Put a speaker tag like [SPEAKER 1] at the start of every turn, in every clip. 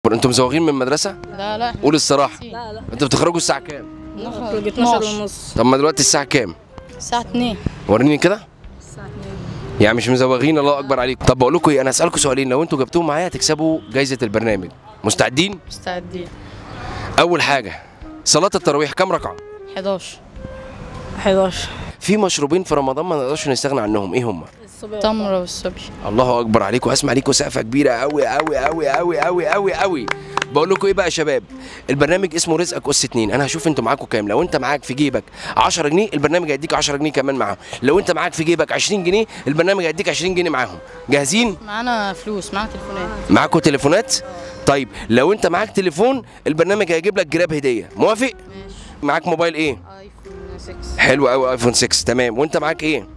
[SPEAKER 1] انتوا مزوغين من المدرسه؟
[SPEAKER 2] لا لا
[SPEAKER 1] قول الصراحه.
[SPEAKER 2] لا
[SPEAKER 1] انتوا بتخرجوا الساعه كام؟
[SPEAKER 2] نخرج 12 ونص.
[SPEAKER 1] طب ما دلوقتي الساعه كام؟
[SPEAKER 2] الساعة 2.
[SPEAKER 1] وريني كده.
[SPEAKER 2] الساعة 2
[SPEAKER 1] يعني مش مزوغين. الله اكبر عليكم. طب بقول لكم ايه، انا هسالكم سؤالين، لو انتوا جبتوهم معايا هتكسبوا جايزه البرنامج. مستعدين؟
[SPEAKER 2] مستعدين.
[SPEAKER 1] اول حاجه، صلاه التراويح كام ركعه؟
[SPEAKER 2] 11.
[SPEAKER 1] في مشروبين في رمضان ما نقدرش نستغنى عنهم، ايه هم؟
[SPEAKER 2] تمرة والصبي.
[SPEAKER 1] الله اكبر عليكم، اسمع ليكم سقفه كبيره قوي قوي قوي قوي قوي قوي قوي. بقول لكم ايه بقى يا شباب، البرنامج اسمه رزقك اس 2، انا هشوف انتوا معاكم كام. لو انت معاك في جيبك 10 جنيه البرنامج هيديك 10 جنيه كمان معاهم، لو انت معاك في جيبك 20 جنيه البرنامج هيديك 20 جنيه معاهم. جاهزين؟
[SPEAKER 2] معانا فلوس، معانا تليفونات.
[SPEAKER 1] معاكم تليفونات؟ طيب لو انت معاك تليفون البرنامج هيجيب لك جراب هديه، موافق؟
[SPEAKER 2] ماشي.
[SPEAKER 1] معاك موبايل ايه؟
[SPEAKER 2] ايفون 6.
[SPEAKER 1] حلو قوي، ايفون 6 تمام. وانت معاك ايه؟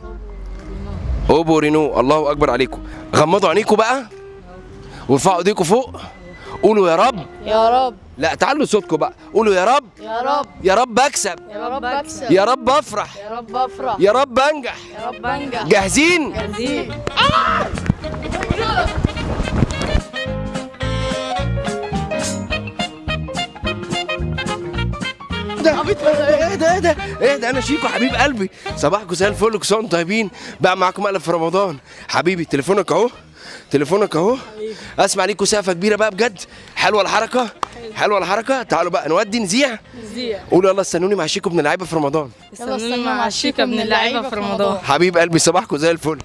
[SPEAKER 1] اوبو رينو. الله اكبر عليكم. غمضوا عينيكم بقى وارفعوا ايديكم فوق، قولوا يا رب.
[SPEAKER 2] يا رب.
[SPEAKER 1] لا تعالوا صوتكم بقى، قولوا يا رب.
[SPEAKER 2] يا رب.
[SPEAKER 1] يا رب اكسب.
[SPEAKER 2] يا رب اكسب.
[SPEAKER 1] يا رب افرح.
[SPEAKER 2] يا رب افرح.
[SPEAKER 1] يا رب انجح.
[SPEAKER 2] يا رب انجح.
[SPEAKER 1] جاهزين؟
[SPEAKER 2] جاهزين.
[SPEAKER 1] ايه ده انا شيكو حبيب قلبي، صباحكم زي الفل، كل سنه وانتم طيبين. بقى معاكم مقلب في رمضان. حبيبي تليفونك اهو، تليفونك اهو. اسمع ليكوا سقفه كبيره بقى بجد. حلوه الحركه، حلوه الحركه. تعالوا بقى نودي نذيع. قولوا يلا استنوني مع شيكو ابن اللعيبه في رمضان.
[SPEAKER 2] يلا استنوا مع الشيكة ابن اللعيبة في رمضان.
[SPEAKER 1] حبيب قلبي صباحكم زي الفل.